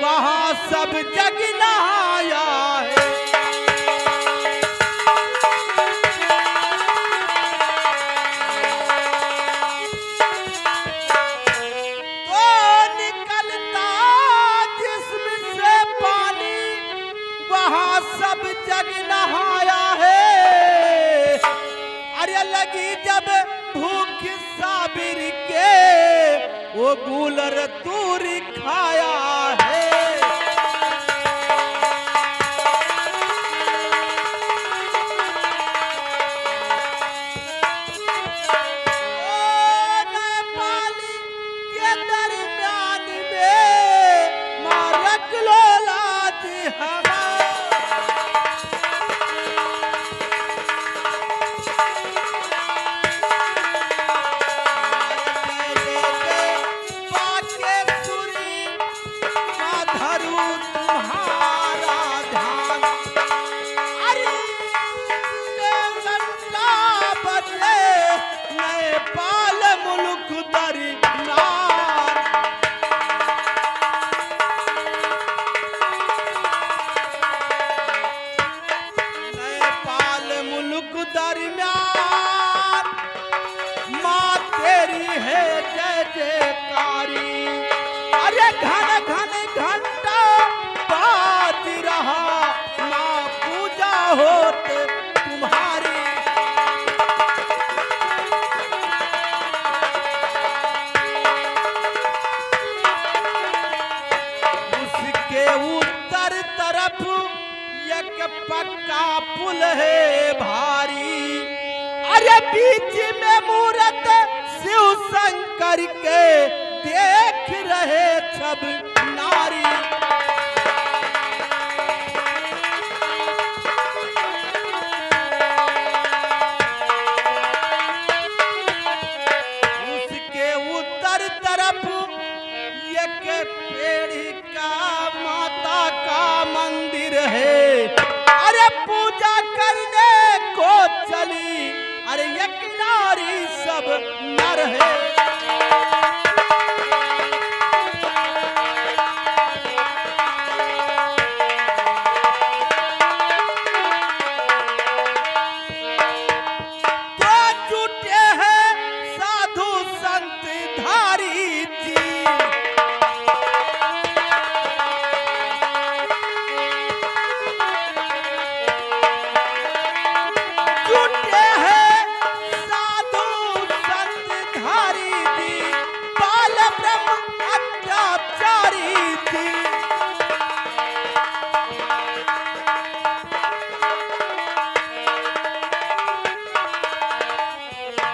वहां सब जग नहाया है। तो निकलता जिस्म से पानी वहां सब जग नहाया है। अरे लगी जब भूख साबिर के वो गूलर तूरी खाया है। नेपाली के दरमियान में मारक लोला जी हमारा दरमियान माँ तेरी है जय जयकारी। अरे घन घन घंटा बाज रहा माँ पूजा होत तुम्हारी। उसके उत्तर तरफ एक पक्का पुल है भारी। अरे बीच में मूरत शिव शंकर के देख रहे सब नारी। उसके उत्तर तरफ एक पेड़ का माता का मंदिर है। अरे पूजा करने को चली अरे एक नारी सब नर है। तो जुटे हैं साधु संत धारी जी। जुटे हैं साधु संत धारी जी बाल ब्रह्म अत्याचारी जी।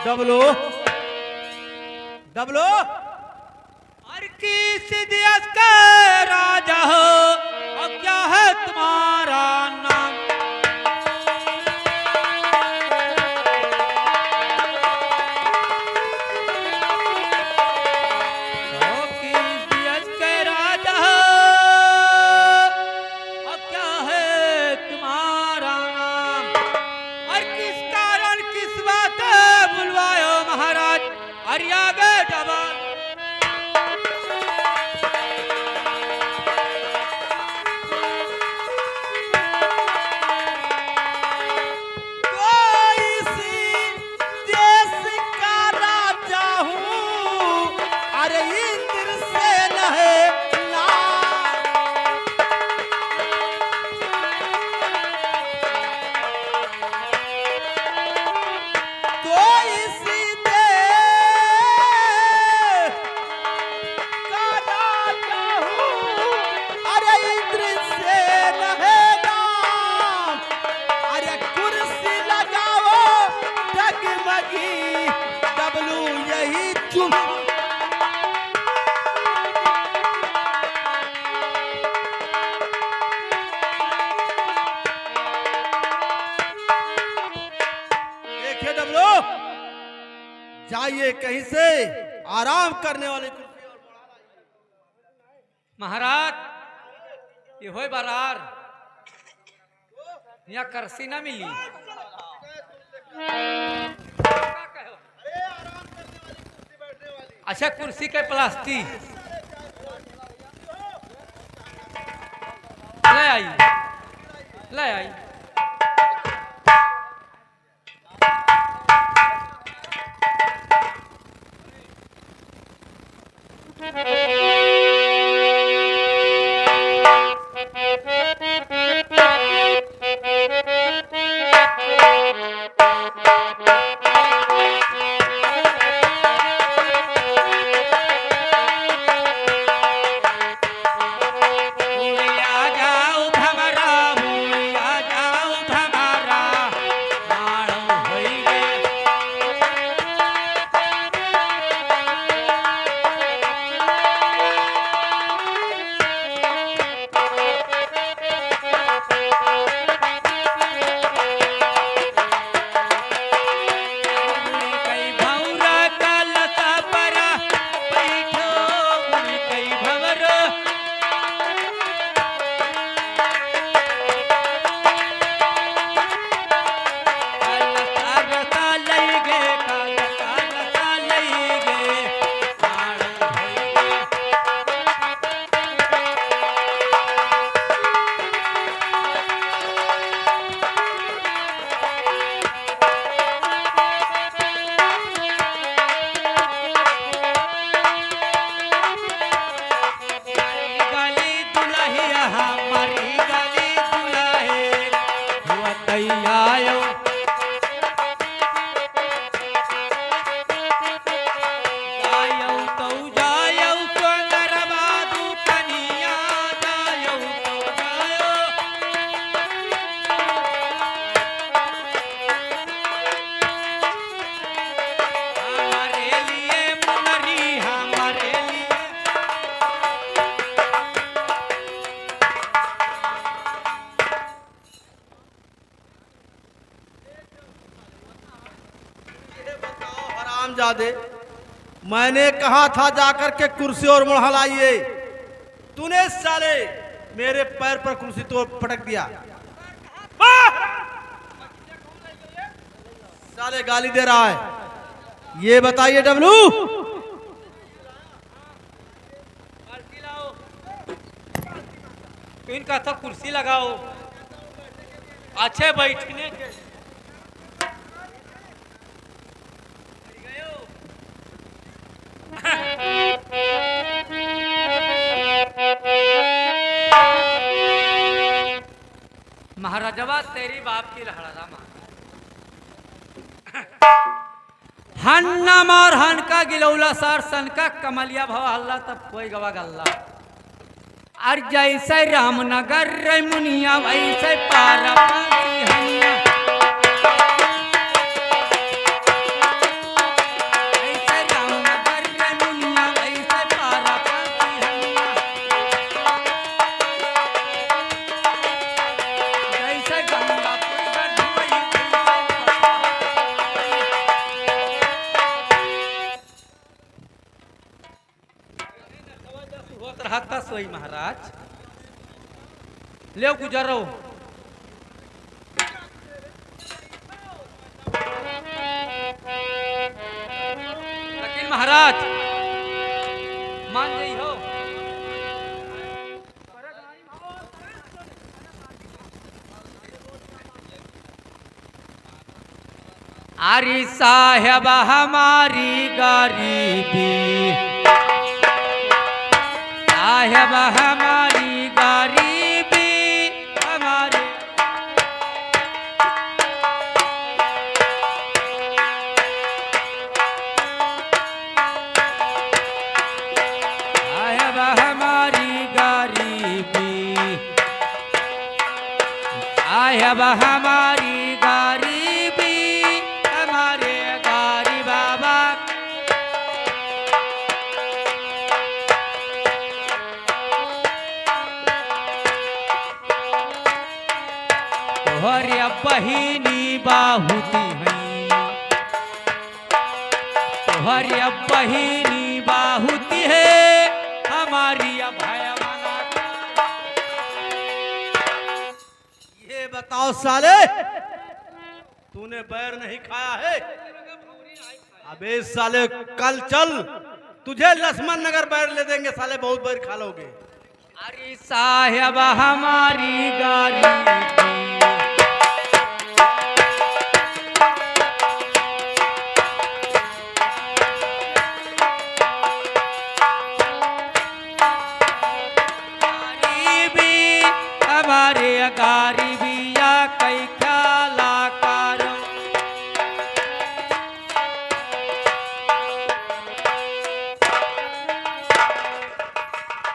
डबलो डबलो हर की सिद्धियत का राजा हो और क्या है तुम्हारा नाम। और की सिद्धियत का राजा हो और क्या है तुम्हारा नाम। और किस कारण किस बात बुलवायो महाराज अरियागे डबल। अरे इंद्र सेन है नाम। तो इसी देश का राजा हूँ। अरे इंद्र सेन है नाम। अरे कुर्सी लगाओ डगमगी डबलू यही तुम। जाइए कहीं से आराम करने वाले कुर्सी और महाराज ये होय बरार यहाँ करसी ना मिली। अच्छा कुर्सी के प्लास्टिक ले आई। उड़िया जाऊ भमरा, उड़िया जाऊ भमरा, माणो होई गे। उड़ी कई भौरा का लता परा, बैठो उड़ी कई भंवरा। कालका रता लई गे, कालका रता लई गे, माणो होई गे। हमारी गली दुल्हिया, हमारी गली दुल्हे, हुआ तैयायो। जायौ तौ जायौ, सुंदर बादू कनिया, जायौ तौ जायौ। हमारे लिए मुनरी, हमारे लिए। ये बताओ हरामजादे, मैंने कहा था जाकर के कुर्सी और मुढ़ा लाइए, तूने साले मेरे पैर पर कुर्सी तो पटक दिया। साले गाली दे रहा है। ये बताइए डब्लू, बाल्टी लाओ। तो इनका तो कुर्सी लगाओ, अच्छे बैठने के। महाराजवा तेरी बाप की लहड़ा मार। हन्ना मार हन का गिलौला सार सन का कमलिया भव हल्ला तब कोई गवा गल्ला। और जैसे रामनगर रे मुनिया वैसे पारा पाती हनिया। ऐसे रामनगर रे मुनिया वैसे पारा पाती हनिया। जैसे गंगापुर गढ़ुई होत रहता सोई महाराज। ले गुजरो। लेकिन महाराज मान गई हो। अरे साहेब हमारी गरीबी, साहेब हमारी गरीबी हमारे। साहेब हमारी गरीबी, साहेब हमारी गरीबी हमारे गारी बाबा। तोहरे बहिनी बाहुती है, तोहरे बहिनी बाहुती है हमारी भय मना। ये बताओ साले, तूने बैर नहीं खाया है? अबे साले कल चल, तुझे लक्ष्मण नगर बैर ले देंगे साले, बहुत बैर खा लोगे। अरे साहेब हमारी गरीबी, गारी बिया कई ख्याला कर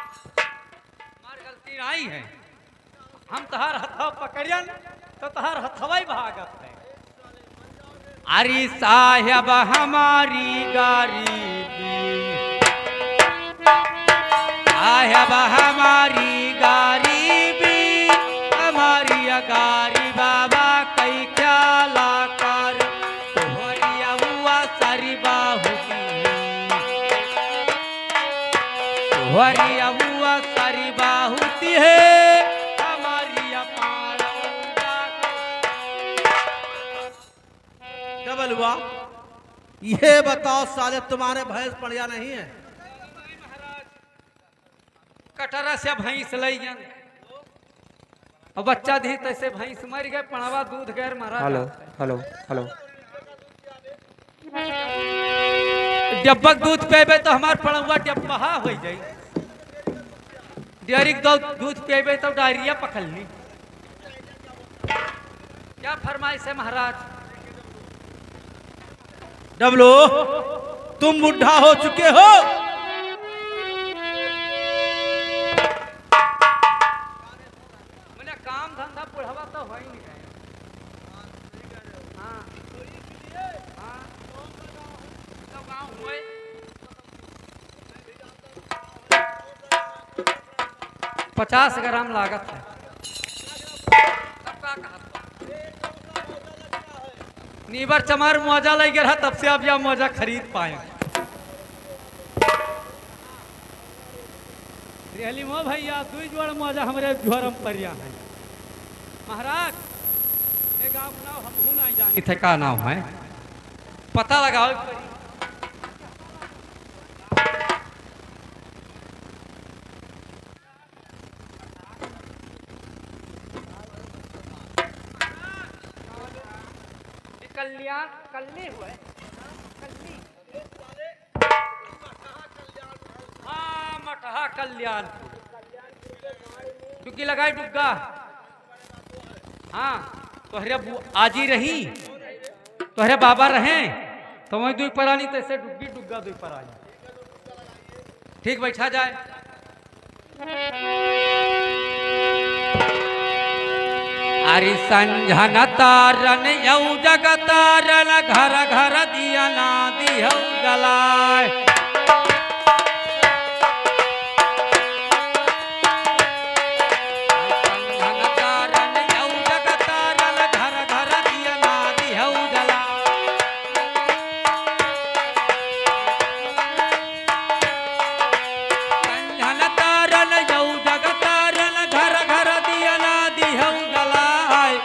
हमार गलती नहीं है हम तहार हथवा पकड़ियन तो तहार हथवा ही भागत है अरे साहेब हमारी गरीबी साहेब हमारी गरीबी हमारी गारी बाबा कई ख्याला कर तोहरिया हुआ सारी बाहुती तोहरिया हुआ सारी बाहुती है हमारी अपार डबल हुआ। ये बताओ साले तुम्हारे भैंस पड़िया नहीं है? कटरा से भैंस लई गन और बच्चा दी तैसे भैंस मर गए पड़वा दूध गैर मारा हेलो हेलो हेलो डब्बक दूध पेबे तो हमार पड़वा डब्बा हो जाई डेयरी दूध पेबे तो डायरिया पकड़ ली क्या फरमाइश है महाराज? डबलो तुम बुढ़ा हो चुके हो, मैंने काम धंधा बुढ़ावा तो हो ही नहीं गए। हाँ हाँ तो गाँव हुए 50 ग्राम लागत है सबका कहा नीबर चमार मौजा लग गया तब से अब यह मौजा खरीद पाए रियली मो भैया दुई जोड़ मौजा हमारे झोरम परिया है महाराज ये गाँव का नाम हम नहीं जानी थे का नाम है पता लगाओ कल्याण कल्ली हुए कल्ली हाँ मठहा कल्याण डुग्गी लगाई डुग्गा हाँ तोहरे आजी रही तोहरे बाबा रहे तो वही दुई परानी तैसे डुग्गी डुग्गा दुई परानी ठीक बैठा जाए अरे संझन तारन यौ जग तारन घर घर दिया ना दिहौ गलाय संझन तारन यौ जग तारन घर घर दिया ना दिहौ गलाय संझन तारन यौ जग तारन घर घर दिया ना दिहौ गलाय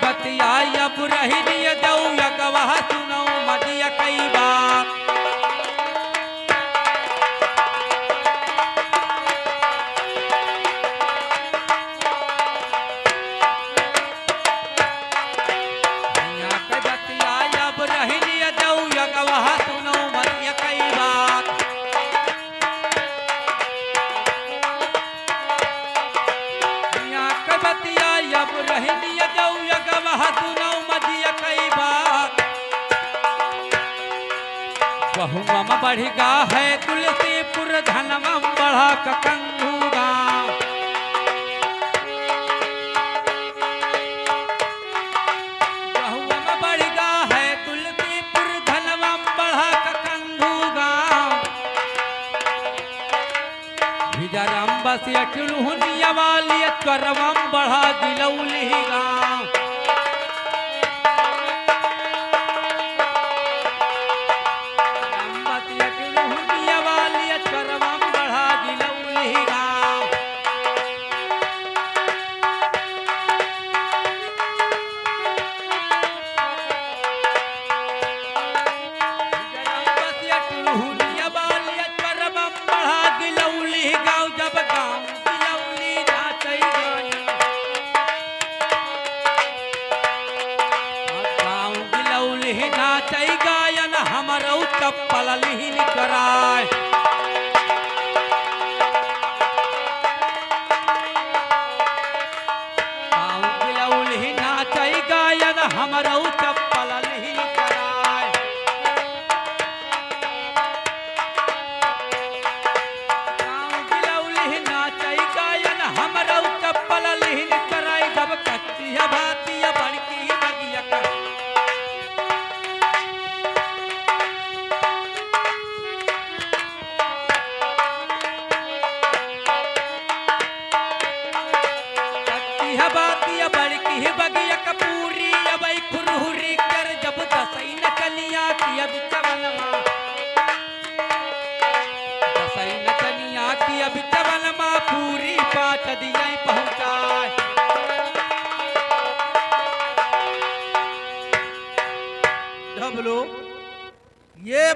बतिया अब रही दिया जाऊ या गवाह सुनो मदिया कई बार बतिया अब रही दिया जाऊ या गवाह सुनो मदिया कई बार बतिया अब रही दिया जाऊ बहुमम बढ़िगा है तुलसीपुर धनमम बढ़ा कंगूगा बहुमम बढ़िगा है तुलसीपुर धनमम बढ़ा कंगूगा विजरम बस अटलुहनिया वाली करवम बढ़ा दिलौलीगा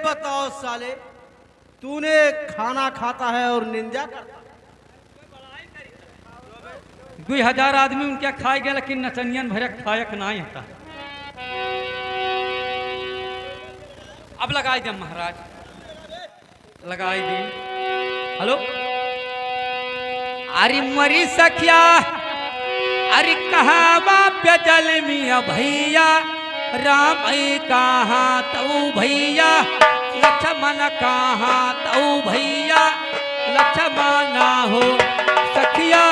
बताओ साले, तूने खाना खाता है और निंजा करता है? 2000 आदमी उनके खाए गए, लेकिन नचनियन भरे खायक नहीं होता। अब लगाई दे महाराज, लगाई दी। हेलो, अरे मरी सखिया, अरे कहा बाप्य जल मिया भैया, राम कहाँ तऊ भैया, लक्ष्मण कहाँ तऊ भैया, लक्ष्मण हो सखिया।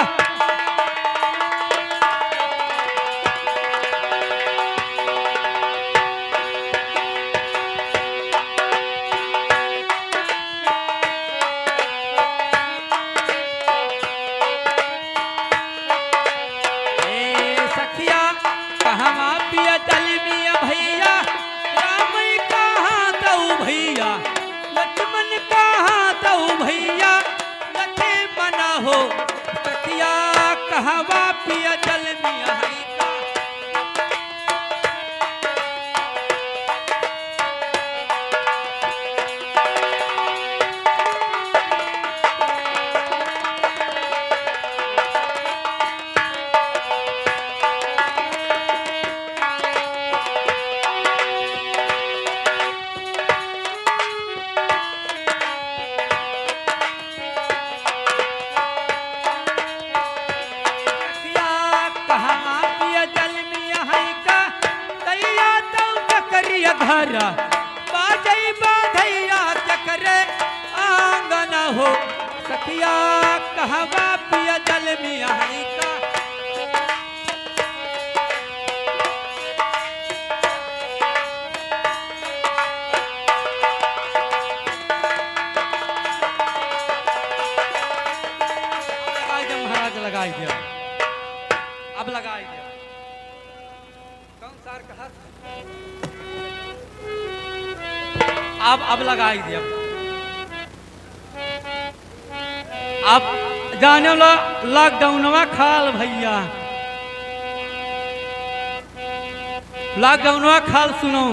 बाजई बाधैया चकरे आंगन हो सखिया, कहवा पिया जल मिया का। महाराज लगाई दिया, अब लगाई दिया। कौन सार कहा अब लगाई दिया। अब जाने लो लॉकडाउनवा खाल भैया, लॉकडाउनवा खाल सुनो,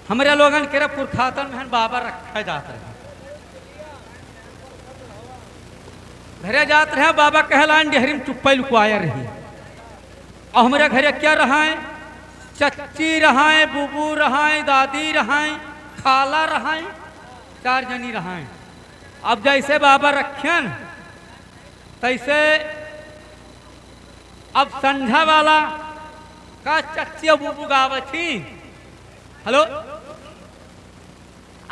हमारे लोगन के पुरखातन में बाबा रखा जाता है, घरे जात रहे बाबा कहलान डेहरी में चुप्पा लुकवाया रही। और हमारे घरे क्या रहा है, चच्ची रहा है, बुबू रहा है, दादी रहा है, खाला रहा, 4 जनी रहा। अब जैसे बाबा रखन तैसे अब संध्या वाला का चच्ची बुबू गावथी। हेलो,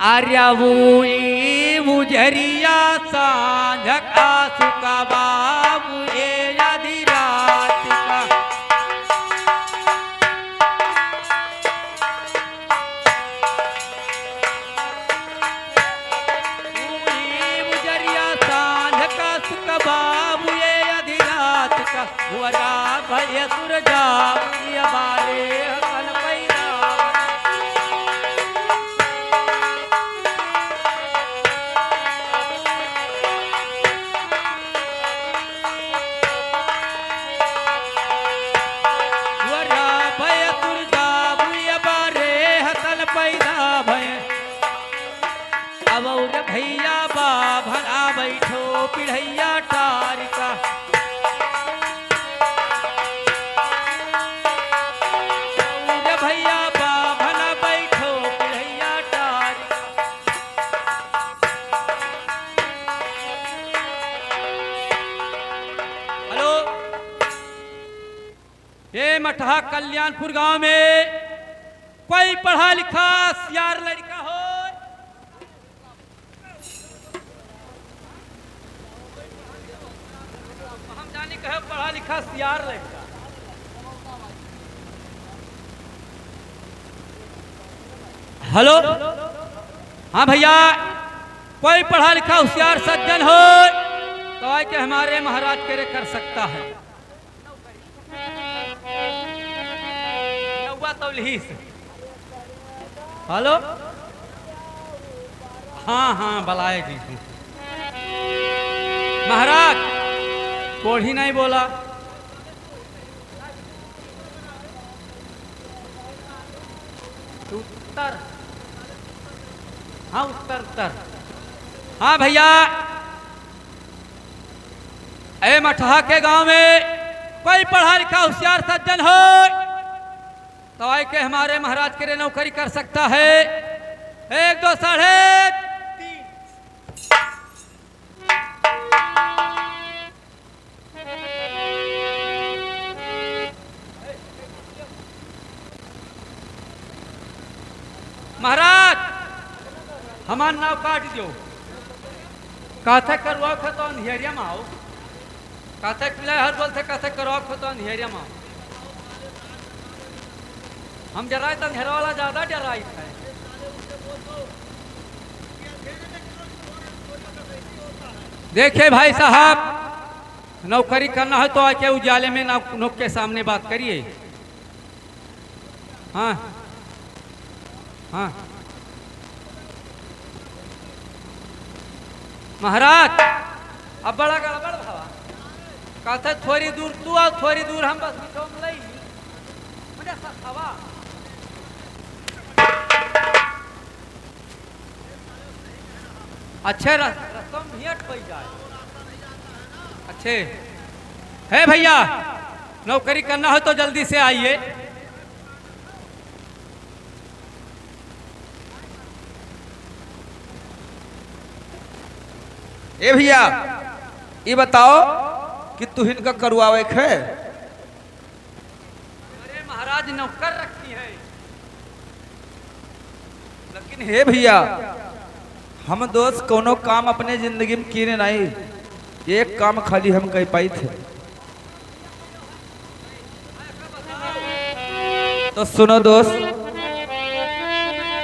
आर्यावूई मुजरिया सांझ का सुका बाबू ए आधी रात का। बाबू ये अधिरात का हुआ भय सुरजा बाले कल पैदा। भय सुरजा बाले हसल पैदा भय। अब और भैया बा भला बैठो पिढ़ैया टारिका। भैया बा भला बैठो पिढ़ैया टारिका। हेलो, ये मठहा कल्याणपुर गांव में कोई पढ़ा लिखा सियार लड़का हो, पढ़ा लिखा सियार लड़का। हेलो, हाँ भैया, कोई पढ़ा लिखा होशियार सज्जन हो तो आए के हमारे महाराज के कर सकता है। हेलो, हाँ हाँ बलाएगी महाराज, कोढ़ी नहीं बोला। उत्तर हाँ उत्तर उत्तर। हाँ भैया, ए मठहा के गांव में कोई पढ़ा लिखा होशियार सज्जन हो तो आए के हमारे महाराज के लिए नौकरी कर सकता है। 1 2 3.5। महाराज हमार नाव काट दियो। काथे करवा तो अंधेरिया में आओ। काथे मिला हर बोलते काथे करवा तो अंधेरिया में आओ। हम डराए तो अंधेरा वाला ज्यादा डराई है। देखिए भाई साहब, नौकरी करना है तो आके उजाले में नौक के सामने बात करिए। हाँ हाँ महाराज अब बड़ा गड़बड़ भावा। कहते थोड़ी दूर तू और थोड़ी दूर हम बस बिछो में लई मुझे हवा। अच्छे रास्तों में भियट पड़ जाए। अच्छे है भैया, नौकरी करना हो तो जल्दी से आइए। ए भैया ये बताओ कि तू हिनका करवावे है। अरे महाराज नौकर रखी है। लेकिन हे भैया हम दोस्त कोनो काम अपने जिंदगी में किए नहीं। एक काम खाली हम कह पाई थे। तो सुनो दोस्त,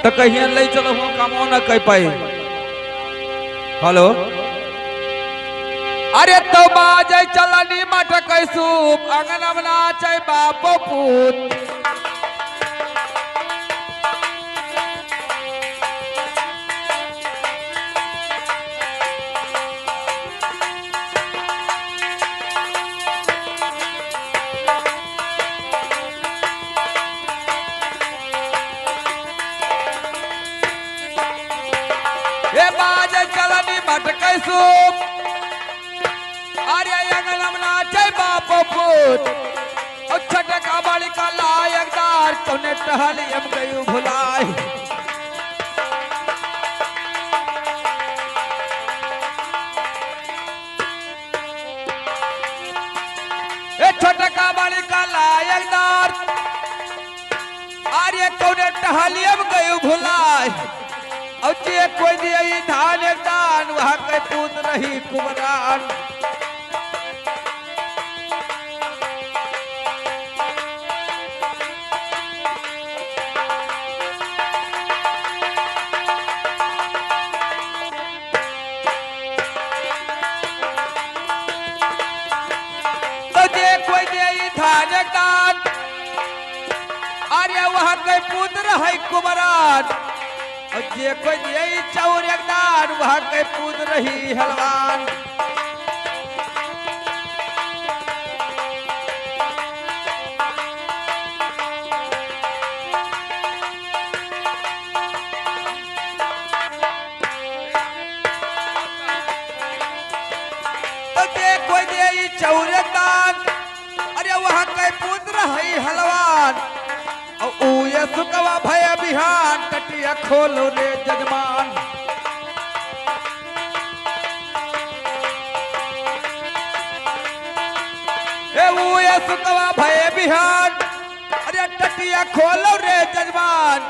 तो कहीं ले चलो हम काम ना कह पाई। हेलो अरे तो बाजे चलनी मटक सूप अंगन में नाचे बापो पूत। ये बाजे चलनी मटक सूप अरे अंगनम नाचे बापो पूत। और छटका बाड़ी का लायकदार तूने टहली हम गयू भुलाई। ए छटका बाड़ी का लायकदार अरे तूने टहली हम गयू भुलाई। और जे कोई दिए धान एक दान वहां के पूत नहीं कुमरान। अरे वहां के पुत्र है कुमरान। और जे कोई दिए चौर एक दान वहां के पुत्र ही हलवान। तो जे कोई दिए चौर एक दान अरे वहां के पुत्र है हलवान। ये सुकवा भय बिहान टटिया खोलो रे जजमान। ये सुकवा भय बिहान अरे टटिया खोलो रे जजमान।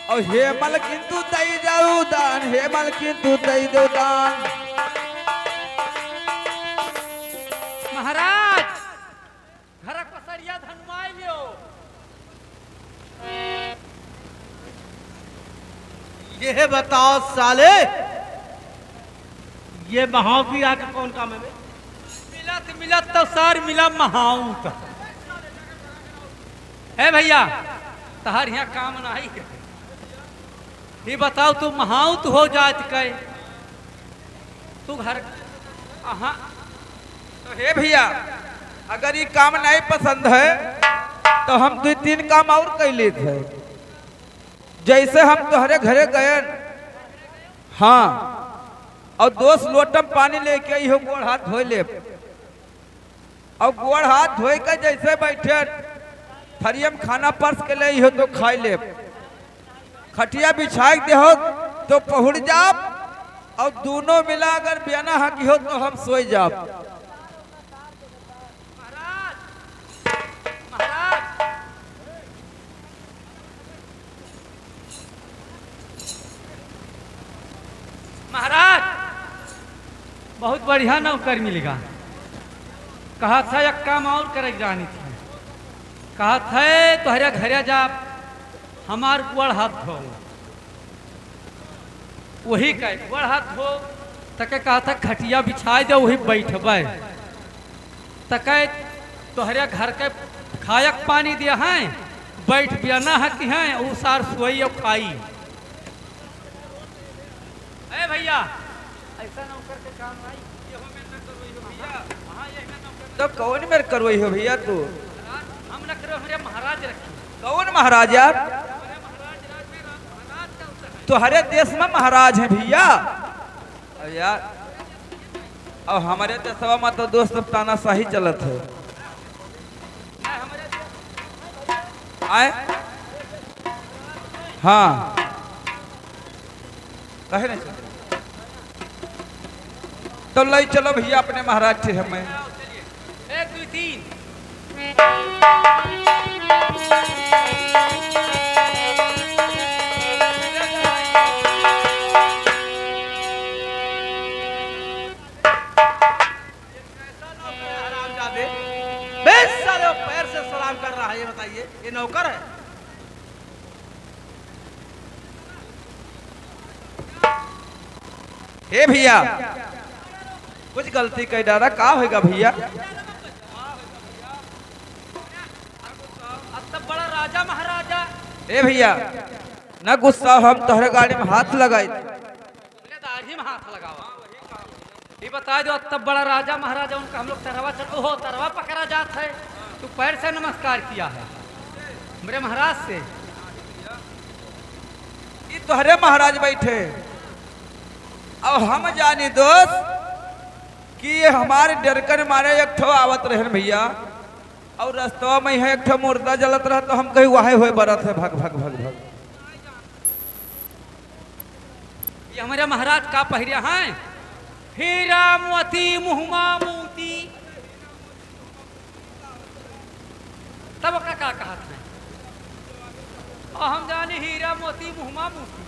और हे मल किंतु दई जाऊ दान, हे मल किंतु दई दो दान। महाराज घर पसरिया धनवाई लियो। ये बताओ साले, ये महावी आके कौन काम है? मिलत मिलत तो सार मिला महाऊत है भैया। तहर यहाँ काम नहीं है। ये बताओ तू महाऊत हो जात के तू घर हाँ। तो हे भैया अगर ये काम नहीं पसंद है तो हम 2-3 काम और कर लेते हैं। जैसे हम तुम्हारे घरे गए हाँ और दोस्त लोटम पानी लेके आई हो, गोड़ हाथ धोए ले, और गोड़ हाथ धोए के जैसे बैठे थरियम खाना परस के ले हो तो खाई ले, खटिया बिछा दे हो तो पहुड़ जाप, और दोनों मिला अगर बियाना हकी हो तो हम सोई जाप। महाराज बहुत बढ़िया नौकर मिलेगा। कहा था एक काम और करे जानी थी, कहा था तुहरे घरे जा हमार गोड़ हाथ धो, वही कह गोड़ हाथ धो तके कहा था खटिया बिछा दे वही बैठबे, तके तुहरे घर के खायक पानी दिया है, बैठ बियाना है कि हैं उ सार सोई और खाई। ए भैया ऐसा नौकर के काम नहीं, ये में न करवई हो भैया। हां ये में नौकर तब कौन मेरे करवई हो भैया तू? हम न करो, हमारे महाराज रखे। कौन महाराज यार? हमारे महाराज राज में महाराज चलता है। तो हरे देश में महाराज है भैया। और यार और हमारे देशवा में तो दोस्त ताना सही चलत है। आए हाँ कहे नहीं चल तो ले चलो भैया अपने महाराज थे हमें। एक दो तीन हरामजादे, 20 साल वो पैर से सलाम कर रहा है, ये बताइए ये नौकर है? हे भैया कुछ गलती कर डारा का होगा भैया? अब तब बड़ा राजा महाराजा। ए भैया न गुस्सा, हम तोहरे गाड़ी में हाथ लगाई तुमने दाढ़ी में हाथ लगावा। ये बता दो तब बड़ा राजा महाराजा उनका हम लोग तरवा चढ़ो हो, तरवा पकड़ा जात है, तू पैर से नमस्कार किया है मेरे महाराज से। ये तोहरे महाराज बैठे, अब हम जानी दोस्त कि ये हमारे डरकर मारे एक ठो आवत रहे भैया, और रास्ता में है एक ठो मुर्दा जलत रहा, तो हम कहीं वहां हुए बरत है भग भग भग भग। ये हमारे महाराज का पहिरिया है, हीरा मोती मुहमा मोती, तब का कहत है? और हम जाने हीरा मोती मुहमा मोती,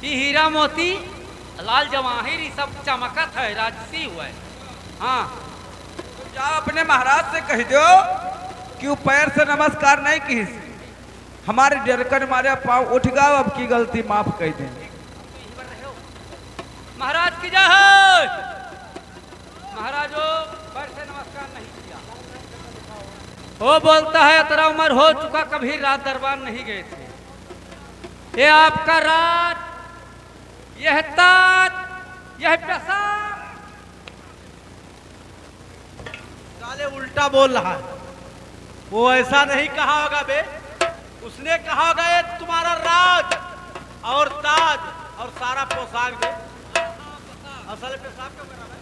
ये हीरा मोती लाल जवाहिर ये सब चमकत है, राजसी हुआ है। हाँ तुम जाओ अपने महाराज से कह दो कि वो पैर से नमस्कार नहीं की, हमारे डरकर मारे पाँव उठ गए, अब की गलती माफ कर दें। महाराज की जय। महाराजो पैर से नमस्कार नहीं किया, वो बोलता है तेरा उम्र हो चुका, कभी रात दरबार नहीं गए थे, ये आपका रात, यह तात, यह पेशाब। साले उल्टा बोल रहा है, वो ऐसा नहीं कहा होगा बे, उसने कहा होगा ये तुम्हारा राज और ताज और सारा पोशाक दे। असल पेशाब क्यों कर रहा है?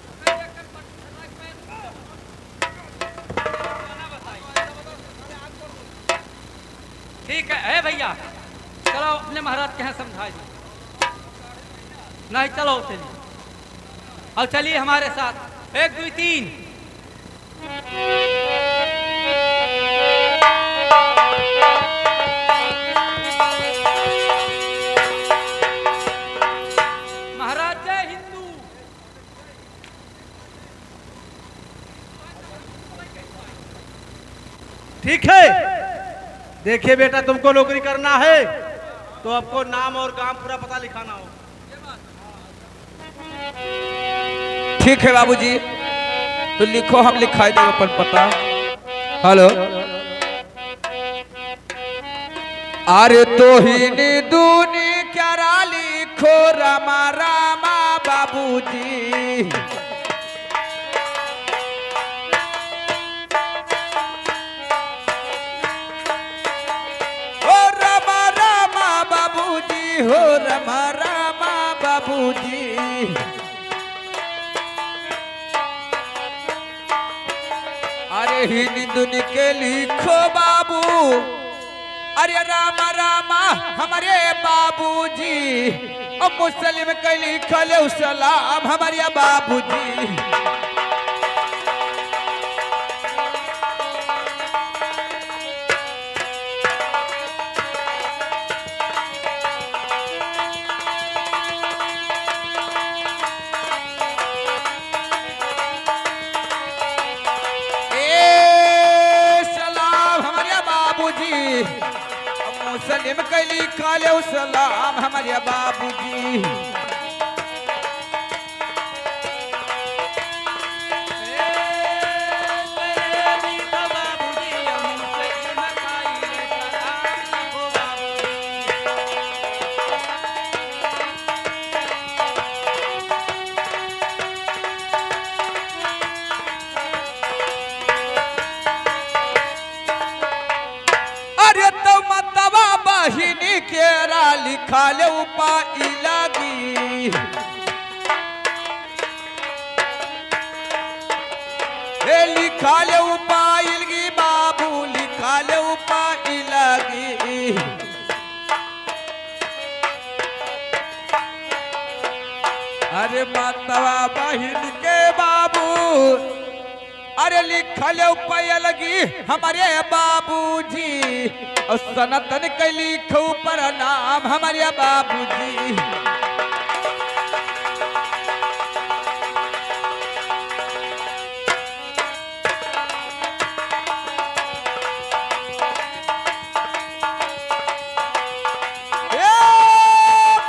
ठीक है भैया, चलो अपने महाराज के यहाँ समझाइए। नहीं चलो चलिए, और चलिए हमारे साथ, एक दो तीन। महाराज जय हिंदू। ठीक है, देखिए बेटा तुमको नौकरी करना है तो आपको नाम और काम पूरा पता लिखाना हो। ठीक है बाबूजी, तो लिखो, हम लिखाई दो अपन पता। हेलो अरे तो ही दूनी क्या लिखो रामा रामा बाबूजी, हो रामा रामा बाबूजी, हो रामा रामा बाबूजी। अरे हिंदुन के लिखो बाबू, अरे रामा रामा हमारे बाबूजी, और मुस्लिम के लिखल सलाम हमारे बाबूजी। मुस्लिम कैली काले सलाम हमारे बाबूजी। बहिनी केरा लिखा ले उपाई लगी, हे लिखा ले उपाई लगी बाबू, लिखा ले उपाई लगी। अरे मातवा बहिन के बाबू, अरे लिखल उपाय लगी हमारे बाबूजी, और सनातन के लिखो पर नाम हमारे बाबूजी।